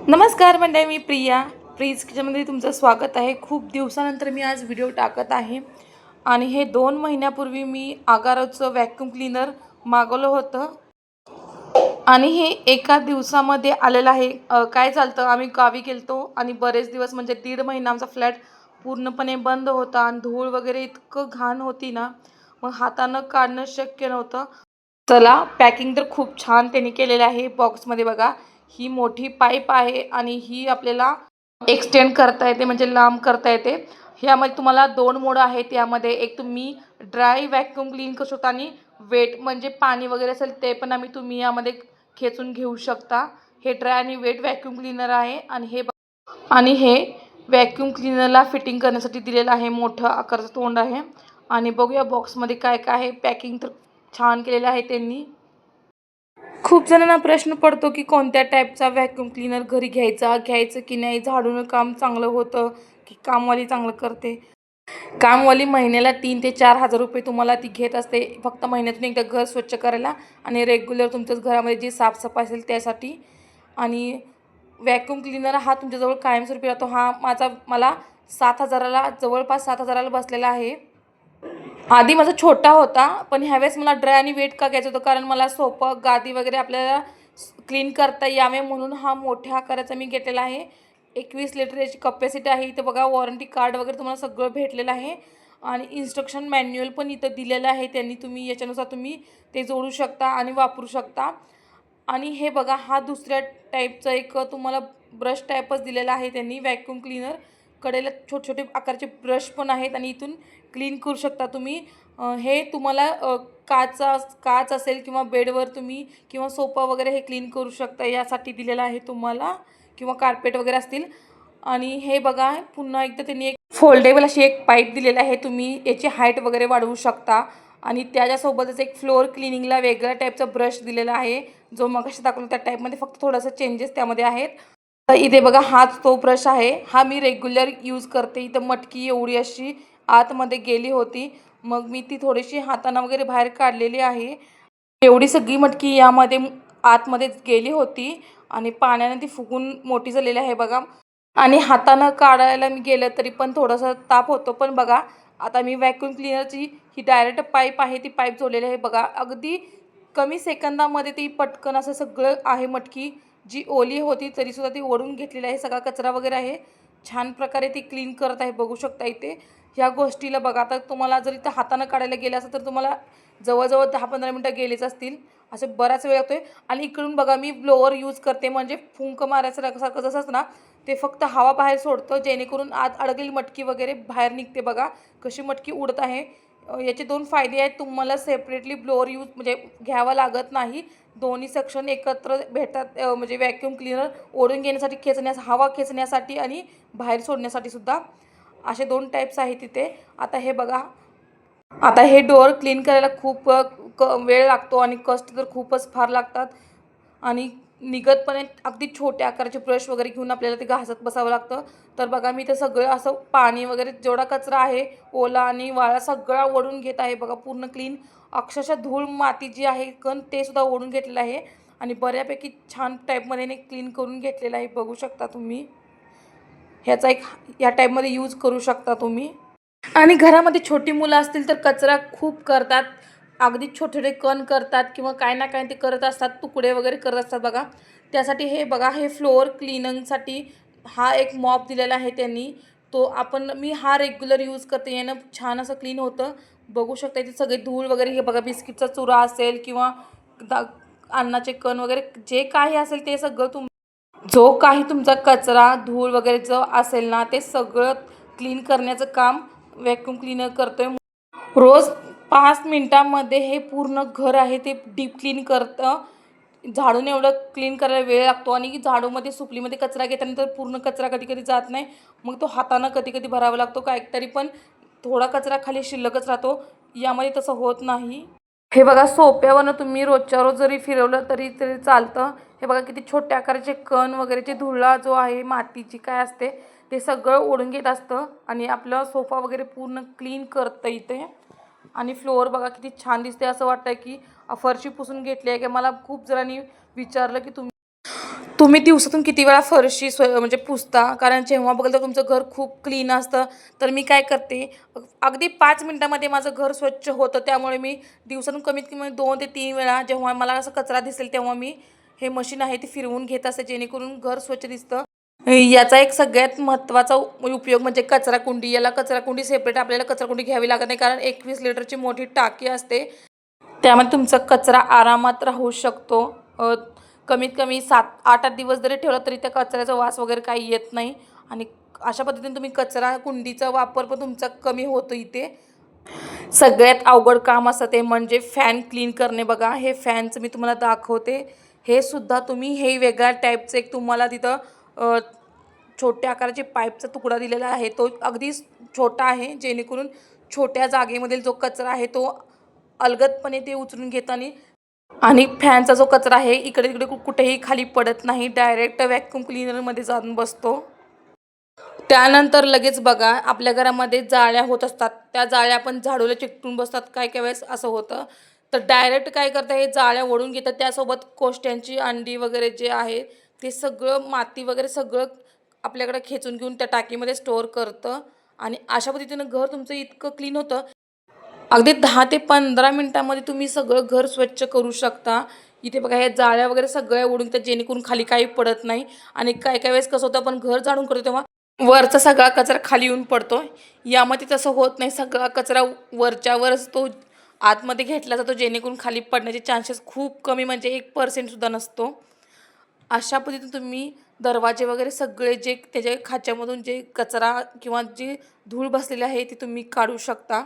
नमस्कार मंडळी, मी प्रिया प्रीज किचनमध्ये तुमचं स्वागत आहे। खूप दिवसानंतर मी आज व्हिडिओ टाकत आहे आणि हे 2 महिन्यापूर्वी मी आगारोचं व्हॅक्यूम क्लीनर मागवलं होतं आणि हे एका दिवसामध्ये आलेलं आहे। काय झालं, आम्ही गावी गेलतो आणि बरेच दिवस म्हणजे 1.5 महिना आमचा फ्लॅट पूर्णपणे बंद होता आणि धूळ वगैरे इतकं घाण होती ना, मग हातानं काढणं शक्य नव्हतं। चला, पॅकिंग तर खूप छान त्यांनी केलेलं आहे। बॉक्समध्ये बघा, ही मोठी पाईप आहे आणि ही आपल्याला एक्सटेंड करता येते, म्हणजे लांब करता येते। ह्यामध्ये तुम्हाला 2 मोड आहेत। यामध्ये एक तुम्ही ड्राय व्हॅक्यूम क्लीन करू शकता आणि वेट म्हणजे पाणी वगैरे असेल ते पण तुम्ही यामध्ये खेचून घेऊ शकता। हे ड्राय आणि वेट व्हॅक्यूम क्लीनर आहे आणि हे व्हॅक्यूम क्लीनरला फिटिंग करण्यासाठी दिलेलं आहे। मोठं आकाराचं तोंड आहे आणि बघूया बॉक्समध्ये काय काय आहे। पॅकिंग तर छान केलेलं आहे त्यांनी। खूप जणांना प्रश्न पडतो की कोणत्या टाईपचा व्हॅक्यूम क्लीनर घरी घ्यायचं की नाही, झाडून काम चांगलं होतं की कामवाली चांगलं करते। कामवाली महिन्याला 3 ते 4 हजार रुपये तुम्हाला ती घेत असते, फक्त महिन्यातून एकदा घर स्वच्छ करायला आणि रेग्युलर तुमच्याच घरामध्ये जी साफसफाई असेल त्यासाठी। आणि व्हॅक्यूम क्लीनर हा तुमच्याजवळ कायमस्वरूपी राहतो। हा मला 7,000ला, जवळपास 7,000ला बसलेला आहे। आधी माझा छोटा होता, पण ह्यावेळेस मला ड्राय आणि वेट का घ्यायचं होतं, कारण मला सोफा गादी वगैरे आपल्याला क्लीन करता यावे म्हणून हा मोठ्या आकाराचा मी घेतलेला आहे। 21 लिटर याची कपॅसिटी आहे। इथं बघा वॉरंटी कार्ड वगैरे तुम्हाला सगळं भेटलेलं आहे आणि इन्स्ट्रक्शन मॅन्युअल पण इथं दिलेलं आहे त्यांनी। तुम्ही याच्यानुसार तुम्ही ते जोडू शकता आणि वापरू शकता। आणि हे बघा, हा दुसऱ्या टाईपचा एक तुम्हाला ब्रश टाईपच दिलेला आहे त्यांनी व्हॅक्यूम क्लीनर। कडेला छोटे छोटे आकाराचे ब्रश पण आहेत आणि इथून क्लीन करू शकता तुम्ही। हे तुम्हाला काच असेल किंवा बेडवर तुम्ही किंवा सोफा वगैरे हे क्लीन करू शकता यासाठी दिलेलं आहे तुम्हाला, किंवा कार्पेट वगैरे असतील। आणि हे बघा, पुन्हा एकदा त्यांनी एक फोल्डेबल अशी एक पाईप दिलेली आहे, तुम्ही याची हाईट वगैरे वाढवू शकता। आणि त्याच्यासोबतच एक फ्लोअर क्लिनिंगला वेगळ्या टाईपचा ब्रश दिलेला आहे, जो मगाशी दाखवला त्या टाईपमध्ये, फक्त थोडासा चेंजेस त्यामध्ये आहेत। तर इथे बघा, हाच तो ब्रश आहे, हा मी रेग्युलर यूज करते। इथं मटकी एवढी अशी आतमध्ये गेली होती, मग मी ती थोडीशी हातानं वगैरे बाहेर काढलेली आहे। एवढी सगळी मटकी यामध्ये आतमध्ये गेली होती आणि पाण्याने ती फुगून मोठी झालेली आहे बघा। आणि हातानं काढायला मी गेलं तरी पण थोडासा ताप होतो, पण बघा आता मी व्हॅक्यूम क्लीनरची ही डायरेक्ट पाईप आहे, ती पाईप जोडलेली आहे बघा। अगदी कमी सेकंदामध्ये ती पटकन असं सगळं आहे, मटकी जी ओली होती तरीसुद्धा ती ओढून घेतलेली आहे, सगळा कचरा वगैरे आहे, छान प्रकारे ती क्लीन करत आहे, बघू शकता इथे। ह्या गोष्टीला बघा, आता तुम्हाला जर इथं हातानं काढायला गेलं असं तर तुम्हाला जवळजवळ 10-15 मिनटं गेलेच असतील, असं बराच वेळ लागतोय। आणि इकडून बघा, मी ब्लोअर यूज करते, म्हणजे फुंक मारायचं जसंच ना, ते फक्त हवा बाहेर सोडतं, जेणेकरून आत अडकलेली मटकी वगैरे बाहेर निघते। बघा कशी मटकी उडत आहे। याचे 2 फायदे आहेत, तुम्हाला सेपरेटली ब्लोअर यूज म्हणजे घ्यावा लागत नाही, दोन्ही सेक्शन एकत्र भेटतात। म्हणजे व्हॅक्यूम क्लीनर ओढून घेण्यासाठी, हवा खेचण्यासाठी आणि बाहेर सोडण्यासाठी सुद्धा, असे 2 टाईप्स आहेत तिथे। आता हे बघा, आता हे डोअर क्लीन करायला खूप वेळ लागतो आणि कष्ट तर खूपच फार लागतात आणि निघतपणे अगदी छोट्या आकाराचे ब्रश वगैरे घेऊन आपल्याला ते घासत बसावं लागतं। तर बघा, मी ते सगळं असं पाणी वगैरे जेवढा कचरा आहे, ओला आणि वाळा सगळा ओढून घेत आहे बघा, पूर्ण क्लीन। अक्षरशः धूळ माती जी आहे, कण ते सुद्धा ओढून घेतलेलं आहे आणि बऱ्यापैकी छान टाईपमध्ये क्लीन करून घेतलेलं आहे, बघू शकता तुम्ही। ह्याचा एक या टाईपमध्ये यूज करू शकता तुम्ही। आणि घरामध्ये छोटी मुलं असतील तर कचरा खूप करतात, अगदी छोटे छोटे कण करतात किंवा काय ना काय ते करत असतात, तुकडे वगैरे करत असतात बघा। त्यासाठी हे बघा, हे फ्लोअर क्लिनिंगसाठी हा एक मॉप दिलेला आहे त्यांनी, मी हा रेग्युलर यूज करते, यानं छान असं क्लीन होतं, बघू शकता। इथे सगळे धूळ वगैरे, हे बघा बिस्किटचा चुरा असेल किंवा अन्नाचे कण वगैरे जे काही असेल ते सगळं जो काही तुमचा कचरा धूळ वगैरे जो असेल ना, ते सगळं क्लीन करण्याचं काम व्हॅक्यूम क्लीनर करतोय। रोज 5 मिनिटांमध्ये हे पूर्ण घर आहे ते डीप क्लीन करतं। झाडून एवढं क्लीन करायला वेळ लागतो आणि झाडूमध्ये सुपलीमध्ये कचरा घेताना पूर्ण कचरा कधी कधी जात नाही, मग तो हातानं कधी कधी भरावा लागतो, काय तरी पण थोडा कचरा खाली शिल्लकच राहतो। यामध्ये तसं होत नाही। हे बघा, सोप्यावरनं तुम्ही रोजच्या रोज जरी फिरवलं तरी तरी चालतं। हे बघा, किती छोट्या आकाराचे कण वगैरेचे धुळा जो आहे, मातीची काय असते, ते सगळं ओढून घेत असतं आणि आपलं सोफा वगैरे पूर्ण क्लीन करतं इथे। आणि फ्लोअर बघा किती छान दिसते, असं वाटतं की फरशी पुसून घेतली आहे की। मला खूप जणांनी विचारलं की तुम्ही दिवसातून किती वेळा फरशी म्हणजे पुसता? कारण जेव्हा बघाल तर तुमचं घर खूप क्लीन असतं. तर मी काय करते, अगदी 5 मिनिटामध्ये माझं घर स्वच्छ होतं. त्यामुळे मी दिवसातून कमीत कमी 2 ते 3 वेळा जेव्हा मला असा कचरा दिसेल, तेव्हा मी हे मशीन आहे ते फिरवून घेत असते, जेणेकरून घर स्वच्छ दिसतं. याचा एक सगळ्यात महत्त्वाचा उपयोग म्हणजे कचराकुंडी. याला कचराकुंडी सेपरेट आपल्याला कचराकुंडी घ्यावी लागत नाही, कारण 21 लिटरची मोठी टाकी असते. त्यामध्ये तुमचा कचरा आरामात राहू शकतो. कमीत कमी 7-8 दिवस जरी ठेवला तरी त्या कचऱ्याचा वास वगैरे काही येत नाही आणि अशा पद्धतीने तुम्ही कचरा कुंडीचा वापर पण तुमचा कमी होतो इथे. सगळ्यात अवघड काम असतं ते म्हणजे फॅन क्लीन करणे बघा. हे फॅनचं मी तुम्हाला दाखवते. हे सुद्धा तुम्ही हे वेगळ्या टाईपचं एक तुम्हाला तिथं छोट्या आकाराची पाईपचा तुकडा दिलेला आहे. तो अगदी छोटा आहे, जेणेकरून छोट्या जागेमधील जो कचरा आहे तो अलगदपणे ते उचलून घेतं आणि फॅनचा जो कचरा आहे इकडे-तिकडे कुठेही खाली पडत नाही. डायरेक्ट व्हॅक्यूम क्लीनरमध्ये जाऊन बसतो. त्यानंतर लगेच बघा आपल्या घरामध्ये जाळ्या होत असतात. त्या जाळ्या आपण झाडूला चिकटून बसतात. काही-काही वेळेस असं होतं. तर डायरेक्ट काय करतं, हे जाळ्या ओढून घेतात. त्यासोबत कोष्ट्यांची अंडी वगैरे जे आहे ते सगळं माती वगैरे सगळं आपल्याकडे खेचून घेऊन त्या टाकीमध्ये स्टोअर करतं आणि अशा पद्धतीनं घर तुमचं इतकं क्लीन होतं. अगदी 10 ते 15 मिनिटांमध्ये तुम्ही सगळं घर स्वच्छ करू शकता. इथे बघा ह्या जाळ्या वगैरे सगळ्या उडून त्या जेणेकरून खाली काही पडत नाही आणि काही-काही वेळेस कसं होतं आपण घर झाडून करतो तेव्हा वरचा सगळा कचरा खाली येऊन पडतो. यामध्ये तसं होत नाही. सगळा कचरा वरच्या वरच तो आतमध्ये घेतला जातो जेणेकरून खाली पडण्याचे चान्सेस खूप कमी म्हणजे 1% सुद्धा नसतो. अशा पद्धतीने तुम्ही दरवाजे वगैरे सगळे जे त्याच्या खाच्यामधून जे कचरा किंवा जी धूळ बसलेली आहे ती तुम्ही काढू शकता.